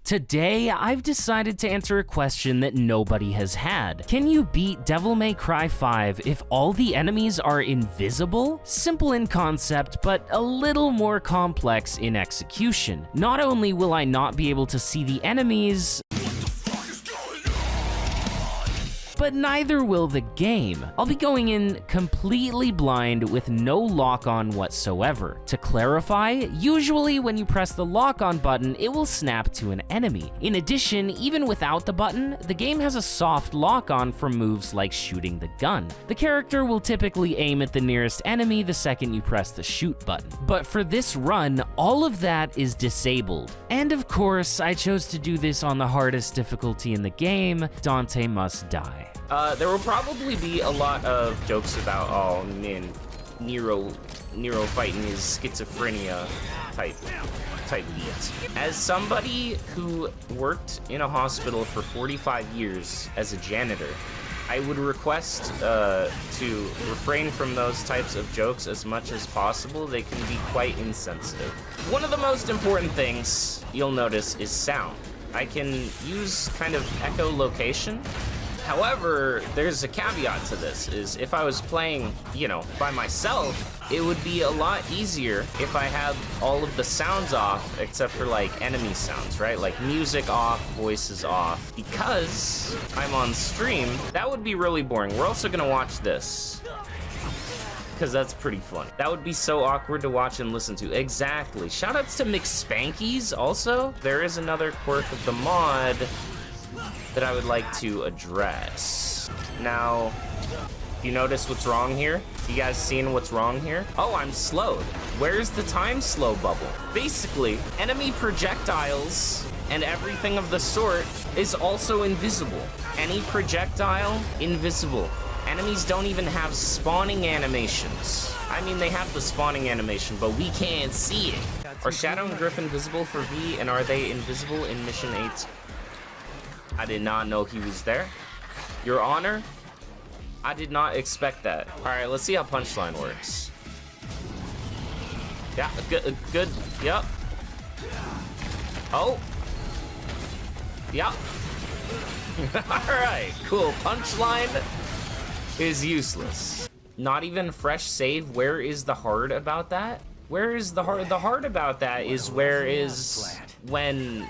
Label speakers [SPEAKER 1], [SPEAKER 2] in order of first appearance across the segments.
[SPEAKER 1] Today, I've decided to answer a question that nobody has had. Can you beat Devil May Cry 5 if all the enemies are invisible? Simple in concept, but a little more complex in execution. Not only will I not be able to see the enemies, but neither will the game. I'll be going in completely blind with no lock-on whatsoever. To clarify, usually when you press the lock-on button, it will snap to an enemy. In addition, even without the button, the game has a soft lock-on for moves like shooting the gun. The character will typically aim at the nearest enemy the second you press the shoot button. But for this run, all of that is disabled. And of course, I chose to do this on the hardest difficulty in the game, Dante Must Die.
[SPEAKER 2] There will probably be a lot of jokes about, oh man, Nero fighting his schizophrenia type beats. As somebody who worked in a hospital for 45 years as a janitor, I would request to refrain from those types of jokes as much as possible. They can be quite insensitive. One of the most important things you'll notice is sound. I can use kind of echolocation. However, there's a caveat to this, is if I was playing, by myself, it would be a lot easier if I had all of the sounds off, except for like enemy sounds, right? Like music off, voices off. Because I'm on stream, that would be really boring. We're also gonna watch this, because that's pretty fun. That would be so awkward to watch and listen to. Exactly. Shoutouts to McSpankies also. There is another quirk of the mod that I would like to address. Now, you notice what's wrong here? You guys seen what's wrong here? Oh, I'm slowed. Where's the time slow bubble? Basically, enemy projectiles and everything of the sort is also invisible. Any projectile, invisible. Enemies don't even have spawning animations. I mean, they have the spawning animation, but we can't see it. Are Shadow and Griffin visible for V, and are they invisible in Mission 8? I did not know he was there. Your Honor, I did not expect that. All right, let's see how Punchline works. Yeah, good, yep. Oh. Yep. All right, cool. Punchline is useless. Not even fresh save. Where is the hard about that? Where is the hard? The hard about that is when...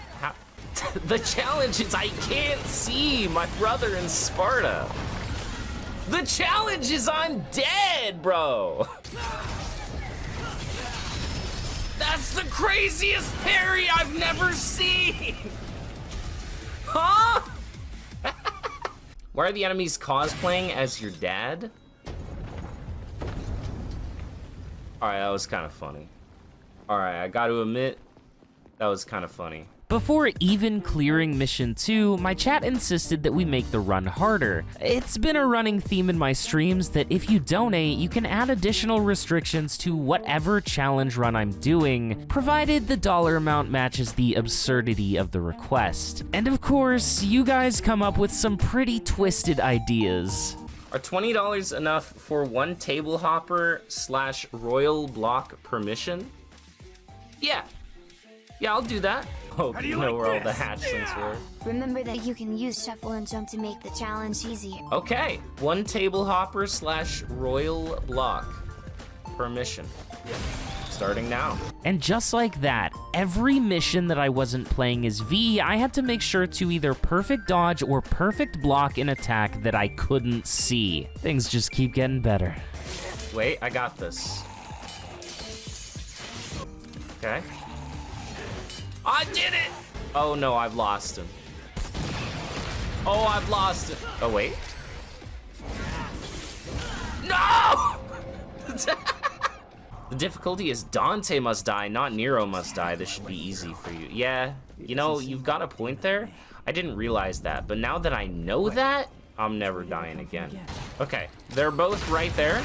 [SPEAKER 2] The challenge is I can't see my brother in Sparta. The challenge is I'm dead, bro. That's the craziest parry I've never seen. Huh? Why are the enemies cosplaying as your dad? All right, that was kind of funny. All right, I got to admit, that was kind of funny.
[SPEAKER 1] Before even clearing Mission 2, my chat insisted that we make the run harder. It's been a running theme in my streams that if you donate, you can add additional restrictions to whatever challenge run I'm doing, provided the dollar amount matches the absurdity of the request. And of course, you guys come up with some pretty twisted ideas.
[SPEAKER 2] Are $20 enough for one table hopper / royal block permission? Yeah, I'll do that. Oh, you know where all the hatchlings were.
[SPEAKER 3] Remember that you can use shuffle and jump to make the challenge easier.
[SPEAKER 2] Okay, one table hopper / royal block permission. Starting now.
[SPEAKER 1] And just like that, every mission that I wasn't playing as V, I had to make sure to either perfect dodge or perfect block an attack that I couldn't see. Things just keep getting better.
[SPEAKER 2] Wait, I got this. Okay. I did it! Oh no, I've lost him. Oh, I've lost him. Oh, wait. No! The difficulty is Dante must die, not Nero must die. This should be easy for you. Yeah, you know, you've got a point there. I didn't realize that, but now that I know that, I'm never dying again. Okay, they're both right there.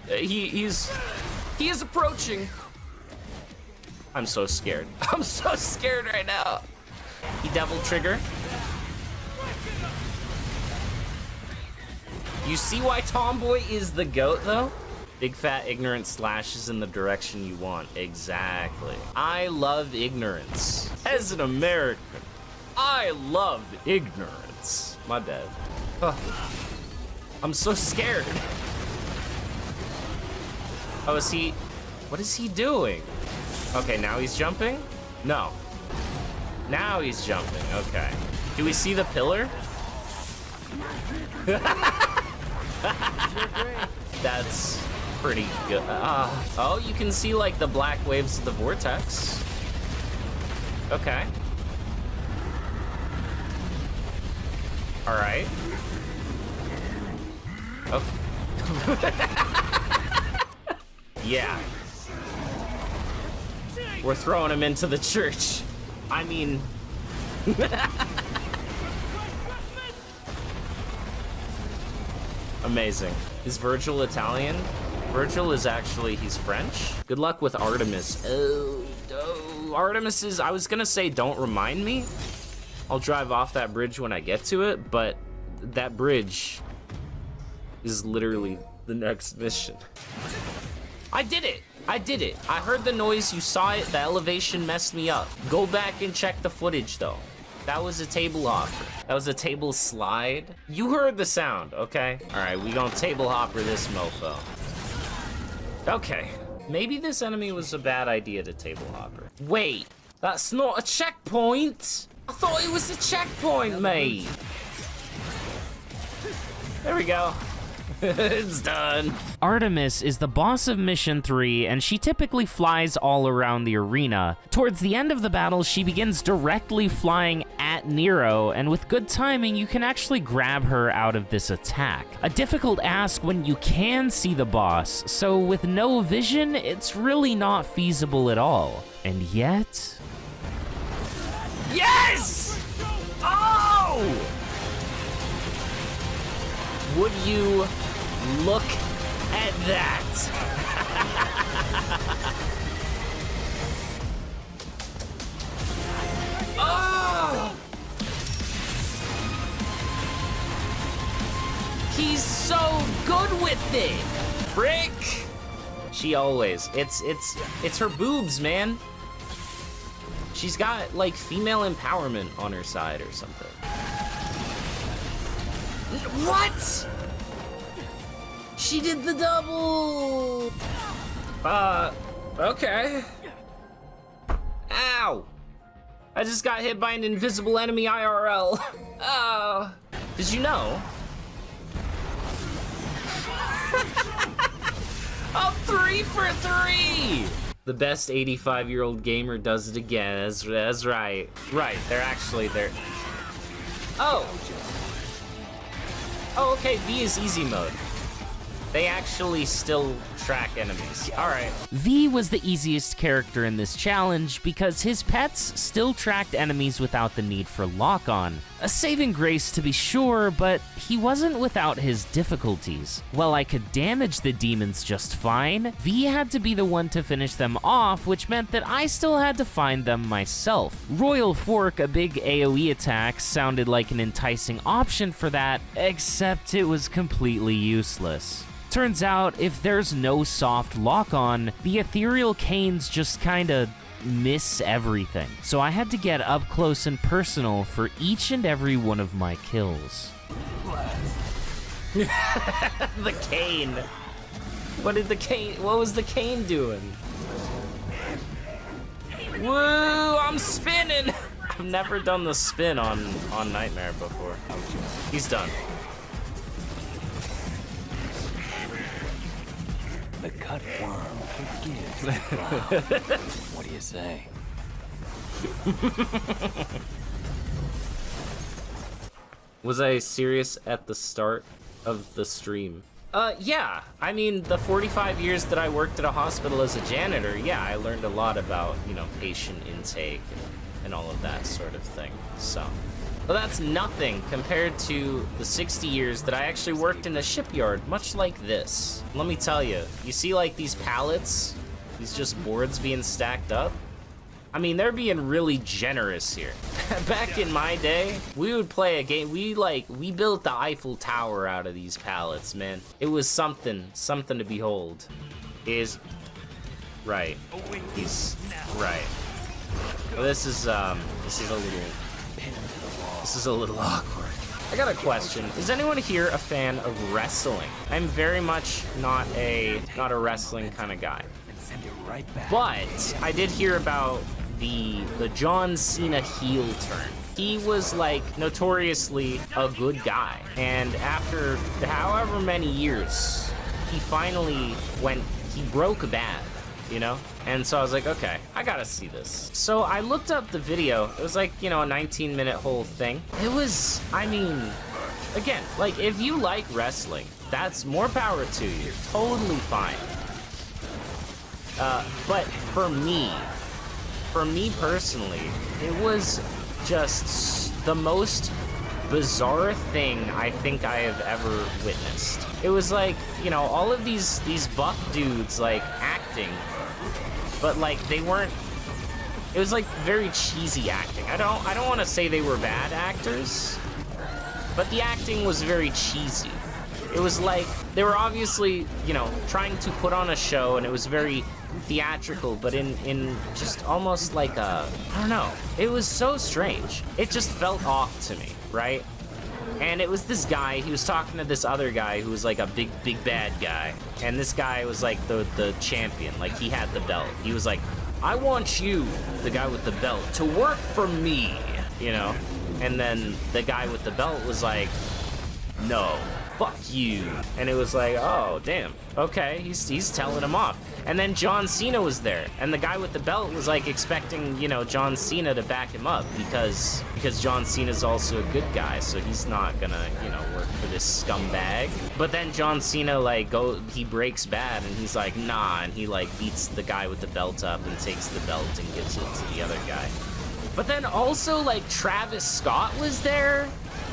[SPEAKER 2] He is approaching. I'm so scared. I'm so scared right now. He devil trigger. You see why Tomboy is the GOAT though? Big fat ignorant slashes in the direction you want. Exactly. I love ignorance. As an American, I love ignorance. My bad. Ugh. I'm so scared. Oh, is he... What is he doing? Okay, now he's jumping? No. Now he's jumping, okay. Do we see the pillar? That's pretty good. Oh, you can see like the black waves of the vortex. Okay. All right. Okay. Yeah. We're throwing him into the church. I mean... Amazing. Is Virgil Italian? Virgil is actually, he's French. Good luck with Artemis. Oh, Artemis is, I was gonna say don't remind me. I'll drive off that bridge when I get to it, but that bridge is literally the next mission. I did it! I did it. I heard the noise, you saw it, the elevation messed me up. Go back and check the footage though. That was a table hopper. That was a table slide. You heard the sound, okay? All right, we gonna table hopper this mofo. Okay, maybe this enemy was a bad idea to table hopper. Wait, that's not a checkpoint. I thought it was a checkpoint, mate. There we go. It's done.
[SPEAKER 1] Artemis is the boss of Mission 3, and she typically flies all around the arena. Towards the end of the battle, she begins directly flying at Nero, and with good timing, you can actually grab her out of this attack. A difficult ask when you can see the boss, so with no vision, it's really not feasible at all. And yet...
[SPEAKER 2] Yes! Oh! Would you look at that? Oh! He's so good with it. Frick! She always. It's her boobs, man. She's got like female empowerment on her side or something. What? She did the double. Okay. Ow. I just got hit by an invisible enemy IRL. Oh. Did you know? I'm 3 for 3. The best 85-year-old gamer does it again. That's right. Right, they're... Oh. Oh, okay, V is easy mode. They actually still track enemies. All right.
[SPEAKER 1] V was the easiest character in this challenge because his pets still tracked enemies without the need for lock-on. A saving grace to be sure, but he wasn't without his difficulties. While I could damage the demons just fine, V had to be the one to finish them off, which meant that I still had to find them myself. Royal Fork, a big AoE attack, sounded like an enticing option for that, except it was completely useless. Turns out, if there's no soft lock-on, the ethereal canes just kinda miss everything. So I had to get up close and personal for each and every one of my kills.
[SPEAKER 2] The cane. What was the cane doing? Woo, I'm spinning. I've never done the spin on Nightmare before. He's done.
[SPEAKER 4] The cut worm forgives the clown. What do you say?
[SPEAKER 2] Was I serious at the start of the stream? Yeah. I mean, the 45 years that I worked at a hospital as a janitor, yeah, I learned a lot about, you know, patient intake and all of that sort of thing, so. But that's nothing compared to the 60 years that I actually worked in a shipyard, much like this. Let me tell you, you see like these pallets, these just boards being stacked up? I mean, they're being really generous here. back in my day, we would play a game. We built the Eiffel Tower out of these pallets, man. It was something to behold. Right. He's right. Well, this is a little awkward. I got a question. Is anyone here a fan of wrestling? I'm very much not a wrestling kind of guy. But I did hear about the John Cena heel turn. He was like notoriously a good guy, and after however many years, he broke bad, you know? And so I was like, okay, I gotta see this. So I looked up the video. It was like, you know, a 19-minute whole thing. It was, I mean, again, like if you like wrestling, that's more power to you. Totally fine. But for me personally, it was just the most bizarre thing I think I have ever witnessed. It was like, you know, all of these buff dudes like acting, but like they weren't. It was like very cheesy acting. I don't want to say they were bad actors, but the acting was very cheesy. It was like they were obviously, you know, trying to put on a show, and it was very theatrical, but in just almost like I don't know. It was so strange. It just felt off to me, right? And it was this guy, he was talking to this other guy who was like a big bad guy. And this guy was like the champion, like he had the belt. He was like, I want you, the guy with the belt, to work for me, you know? And then the guy with the belt was like, no, fuck you. And it was like, oh, damn. Okay, he's telling him off. And then John Cena was there, and the guy with the belt was like expecting, you know, John Cena to back him up because John Cena's also a good guy, so he's not gonna, you know, work for this scumbag. But then John Cena he breaks bad, and he's like, nah, and he like beats the guy with the belt up and takes the belt and gives it to the other guy. But then also like Travis Scott was there,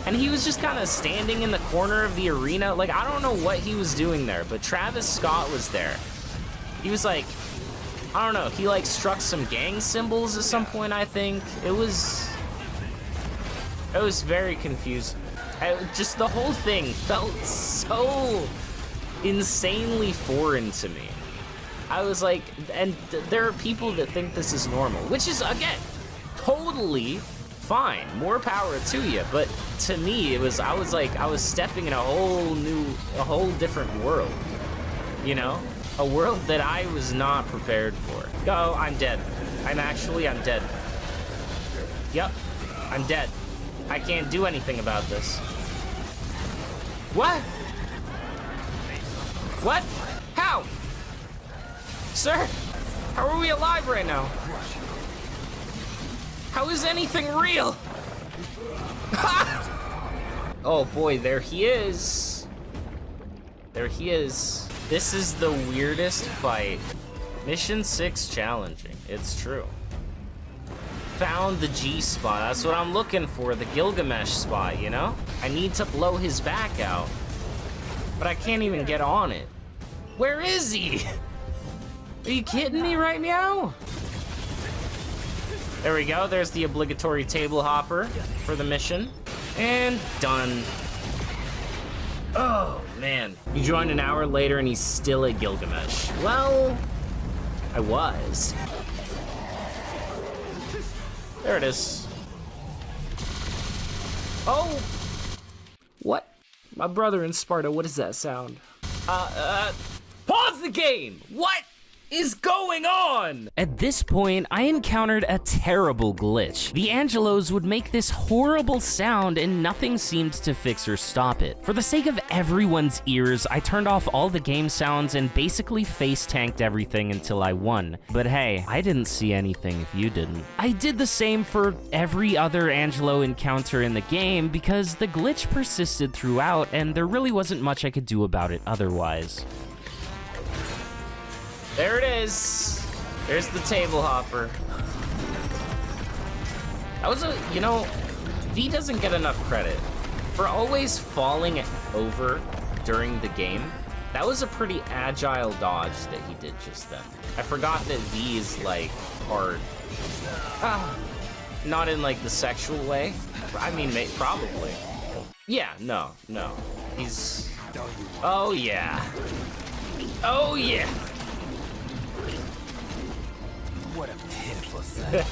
[SPEAKER 2] and he was just kind of standing in the corner of the arena. Like, I don't know what he was doing there, but Travis Scott was there. He was like, I don't know, he like struck some gang symbols at some point, I think. It was very confusing. Just the whole thing felt so insanely foreign to me. I was like, and there are people that think this is normal, which is, again, totally fine. More power to you. But to me, I was stepping in a whole different world, you know? A world that I was not prepared for. Oh, I'm dead. I'm dead. Yep, I'm dead. I can't do anything about this. What? What? How? Sir, how are we alive right now? How is anything real? Oh boy, there he is. There he is. This is the weirdest fight. Mission 6 challenging, it's true. Found the G spot, that's what I'm looking for, the Gilgamesh spot, you know? I need to blow his back out, but I can't even get on it. Where is he? Are you kidding me right now? There we go, there's the obligatory table hopper for the mission, and done. Oh, man. You joined an hour later and he's still at Gilgamesh. Well, I was. There it is. Oh! What? My brother in Sparta, what is that sound? Pause the game! What is going on?
[SPEAKER 1] At this point, I encountered a terrible glitch. The Angelos would make this horrible sound and nothing seemed to fix or stop it. For the sake of everyone's ears, I turned off all the game sounds and basically face tanked everything until I won. But hey, I didn't see anything if you didn't. I did the same for every other Angelo encounter in the game because the glitch persisted throughout and there really wasn't much I could do about it otherwise.
[SPEAKER 2] There it is. There's the table hopper. That was you know, V doesn't get enough credit for always falling over during the game. That was a pretty agile dodge that he did just then. I forgot that V is like hard. Not in like the sexual way. I mean, probably. Yeah, no. He's... Oh yeah. Oh yeah.
[SPEAKER 4] What a pitiful sight.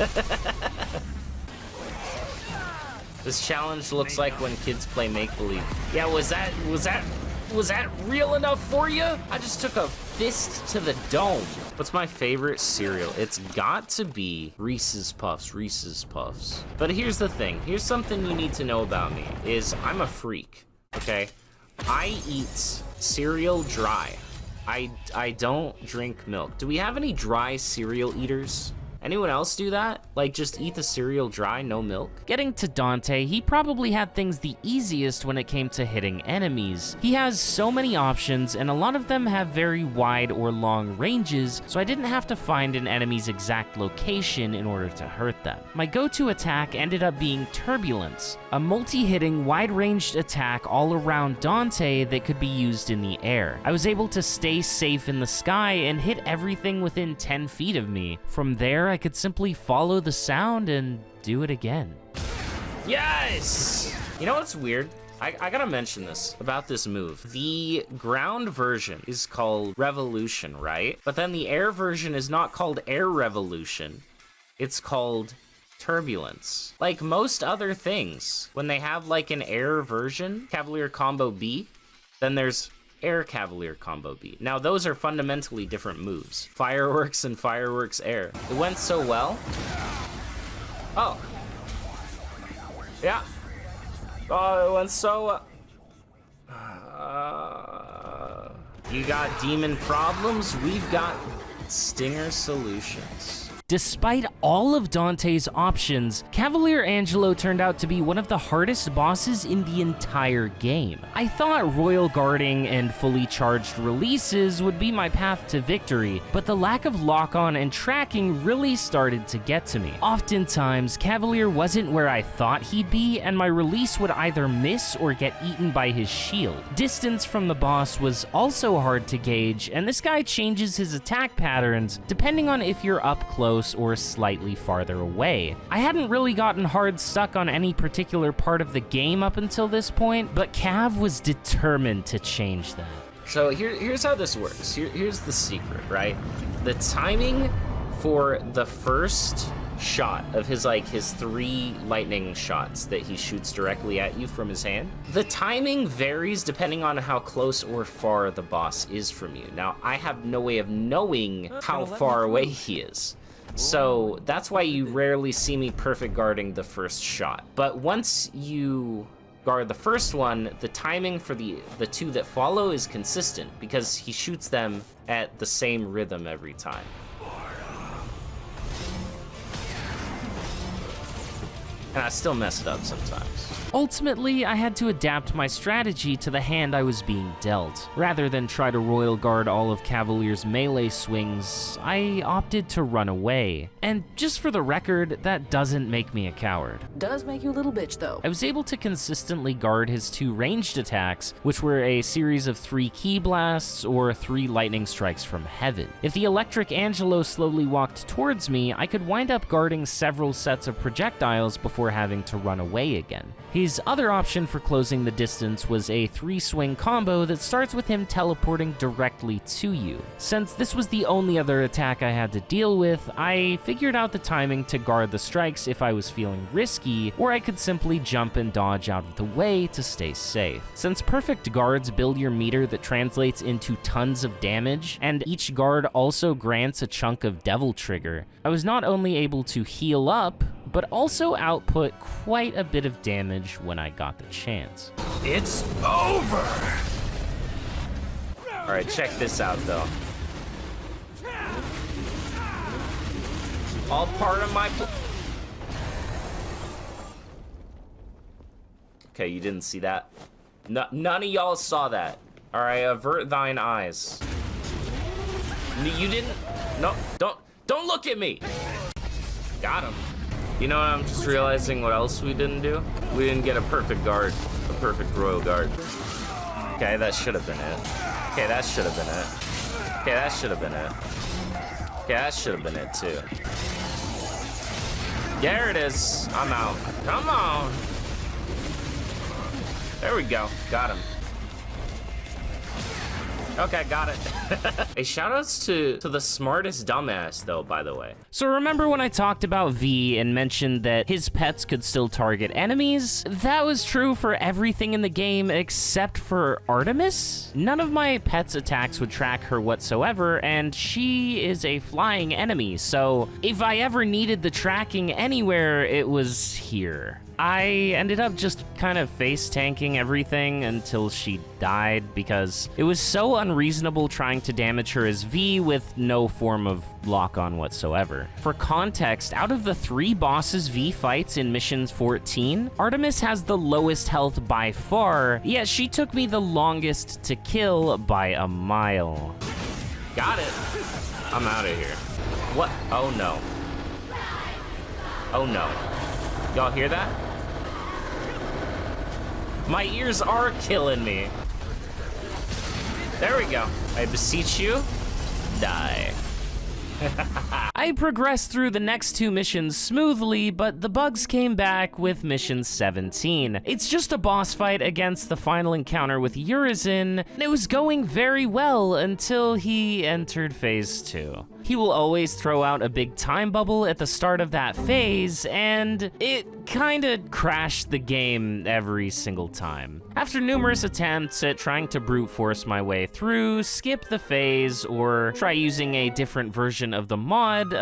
[SPEAKER 2] This challenge looks like when kids play make-believe. Yeah, was that real enough for you? I just took a fist to the dome. What's my favorite cereal? It's got to be Reese's Puffs. But here's the thing. Here's something you need to know about me, is I'm a freak, okay? I eat cereal dry. I don't drink milk. Do we have any dry cereal eaters? Anyone else do that? Like, just eat the cereal dry, no milk?
[SPEAKER 1] Getting to Dante, he probably had things the easiest when it came to hitting enemies. He has so many options, and a lot of them have very wide or long ranges, so I didn't have to find an enemy's exact location in order to hurt them. My go-to attack ended up being Turbulence, a multi-hitting, wide-ranged attack all around Dante that could be used in the air. I was able to stay safe in the sky and hit everything within 10 feet of me. From there, I could simply follow the sound and do it again.
[SPEAKER 2] Yes! You know what's weird? I gotta mention this about this move. The ground version is called Revolution, right? But then the air version is not called Air Revolution. It's called Turbulence. Like most other things, when they have like an air version, Cavalier Combo B, then there's Air Cavalier Combo B. Now those are fundamentally different moves. Fireworks and Fireworks Air. It went so well. Oh. Yeah. Oh, it went so you got demon problems, we've got stinger solutions.
[SPEAKER 1] Despite all of Dante's options, Cavalier Angelo turned out to be one of the hardest bosses in the entire game. I thought royal guarding and fully charged releases would be my path to victory, but the lack of lock-on and tracking really started to get to me. Oftentimes, Cavalier wasn't where I thought he'd be, and my release would either miss or get eaten by his shield. Distance from the boss was also hard to gauge, and this guy changes his attack patterns depending on if you're up close or slightly farther away. I hadn't really gotten hard stuck on any particular part of the game up until this point, but Cav was determined to change that.
[SPEAKER 2] So here's how this works. Here's the secret, right? The timing for the first shot of his 3 lightning shots that he shoots directly at you from his hand, the timing varies depending on how close or far the boss is from you. Now, I have no way of knowing how far away he is. So that's why you rarely see me perfect guarding the first shot. But once you guard the first one, the timing for the 2 that follow is consistent because he shoots them at the same rhythm every time. And I still mess it up sometimes.
[SPEAKER 1] Ultimately, I had to adapt my strategy to the hand I was being dealt. Rather than try to royal guard all of Cavalier's melee swings, I opted to run away. And just for the record, that doesn't make me a coward.
[SPEAKER 5] Does make you a little bitch, though.
[SPEAKER 1] I was able to consistently guard his 2 ranged attacks, which were a series of 3 ki blasts or 3 lightning strikes from heaven. If the electric Angelo slowly walked towards me, I could wind up guarding several sets of projectiles before having to run away again. His other option for closing the distance was a 3-swing combo that starts with him teleporting directly to you. Since this was the only other attack I had to deal with, I figured out the timing to guard the strikes if I was feeling risky, or I could simply jump and dodge out of the way to stay safe. Since perfect guards build your meter that translates into tons of damage, and each guard also grants a chunk of Devil Trigger, I was not only able to heal up, but also output quite a bit of damage when I got the chance.
[SPEAKER 2] It's over! Alright, check this out though. All part of my... Okay, you didn't see that. None of y'all saw that. Alright, avert thine eyes. You didn't... No, don't look at me! Got him. You know what, I'm just realizing what else we didn't do? We didn't get a perfect guard, a perfect royal guard. Okay, that should have been it. Okay, that should have been it. Okay, that should have been it. Okay, that should have been it too. There it is. I'm out. Come on. There we go. Got him. Okay, got it. Hey, shoutouts to the smartest dumbass, though, by the way.
[SPEAKER 1] So remember when I talked about V and mentioned that his pets could still target enemies? That was true for everything in the game except for Artemis. None of my pet's attacks would track her whatsoever, and she is a flying enemy, so if I ever needed the tracking anywhere, it was here. I ended up just kind of face tanking everything until she died because it was so unreasonable trying to damage her as V with no form of lock-on whatsoever. For context, out of the 3 bosses V fights in Missions 14, Artemis has the lowest health by far, yet she took me the longest to kill by a mile.
[SPEAKER 2] Got it. I'm out of here. What? Oh no. Oh no. Y'all hear that? My ears are killing me. There we go. I beseech you, die.
[SPEAKER 1] I progressed through the next 2 missions smoothly, but the bugs came back with mission 17. It's just a boss fight against the final encounter with Urizen, and it was going very well until he entered phase 2. He will always throw out a big time bubble at the start of that phase, and it kinda crashed the game every single time. After numerous attempts at trying to brute force my way through, skip the phase, or try using a different version of the mod,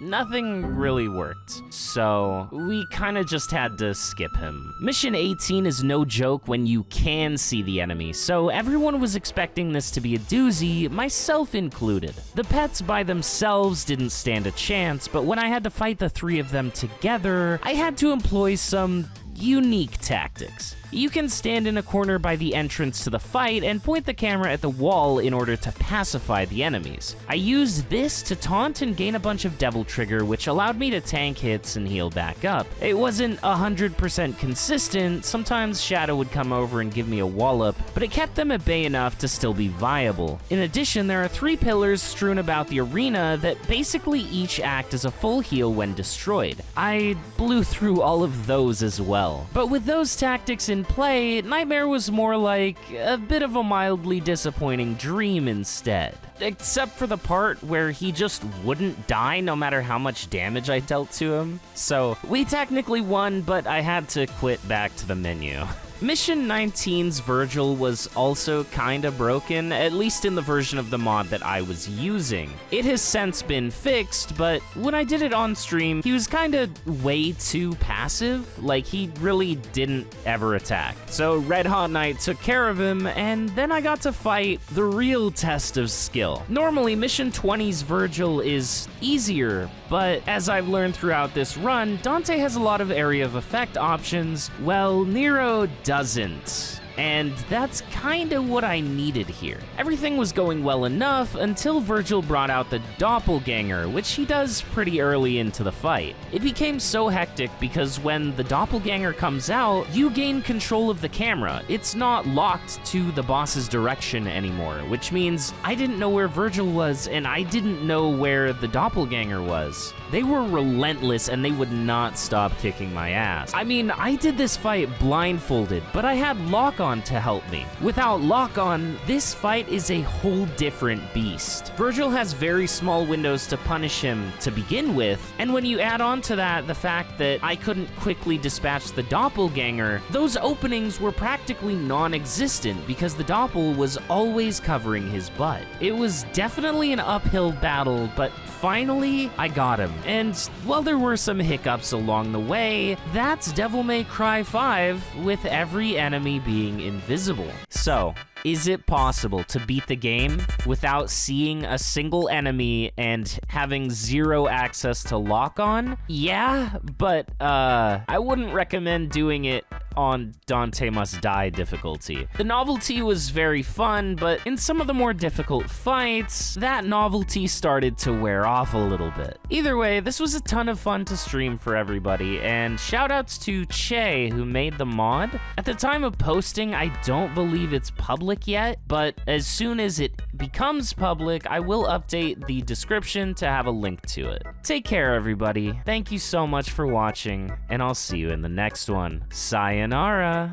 [SPEAKER 1] nothing really worked. So we kinda just had to skip him. Mission 18 is no joke when you can see the enemy, so everyone was expecting this to be a doozy, myself included. The pets by themselves didn't stand a chance, but when I had to fight the 3 of them together, I had to employ some unique tactics. You can stand in a corner by the entrance to the fight and point the camera at the wall in order to pacify the enemies. I used this to taunt and gain a bunch of Devil Trigger, which allowed me to tank hits and heal back up. It wasn't 100% consistent, sometimes Shadow would come over and give me a wallop, but it kept them at bay enough to still be viable. In addition, there are 3 pillars strewn about the arena that basically each act as a full heal when destroyed. I blew through all of those as well. But with those tactics in play, Nightmare was more like a bit of a mildly disappointing dream instead. Except for the part where he just wouldn't die no matter how much damage I dealt to him. So we technically won, but I had to quit back to the menu. Mission 19's Virgil was also kinda broken, at least in the version of the mod that I was using. It has since been fixed, but when I did it on stream, he was kinda way too passive, like he really didn't ever attack. So Red Hot Knight took care of him, and then I got to fight the real test of skill. Normally, Mission 20's Virgil is easier, but as I've learned throughout this run, Dante has a lot of area of effect options, while Nero doesn't. And that's kinda what I needed here. Everything was going well enough until Virgil brought out the doppelganger, which he does pretty early into the fight. It became so hectic because when the doppelganger comes out, you gain control of the camera. It's not locked to the boss's direction anymore, which means I didn't know where Virgil was and I didn't know where the doppelganger was. They were relentless and they would not stop kicking my ass. I mean, I did this fight blindfolded, but I had lock-on to help me. Without lock-on, this fight is a whole different beast. Virgil has very small windows to punish him to begin with, and when you add on to that the fact that I couldn't quickly dispatch the doppelganger, those openings were practically non-existent because the doppel was always covering his butt. It was definitely an uphill battle, but finally, I got him. And while there were some hiccups along the way, that's Devil May Cry 5 with every enemy being invisible. So, is it possible to beat the game without seeing a single enemy and having 0 access to lock-on? Yeah, but I wouldn't recommend doing it on Dante Must Die difficulty. The novelty was very fun, but in some of the more difficult fights, that novelty started to wear off a little bit. Either way, this was a ton of fun to stream for everybody, and shoutouts to Che, who made the mod. At the time of posting, I don't believe it's public yet, but as soon as it becomes public, I will update the description to have a link to it. Take care, everybody. Thank you so much for watching, and I'll see you in the next one. Sayonara.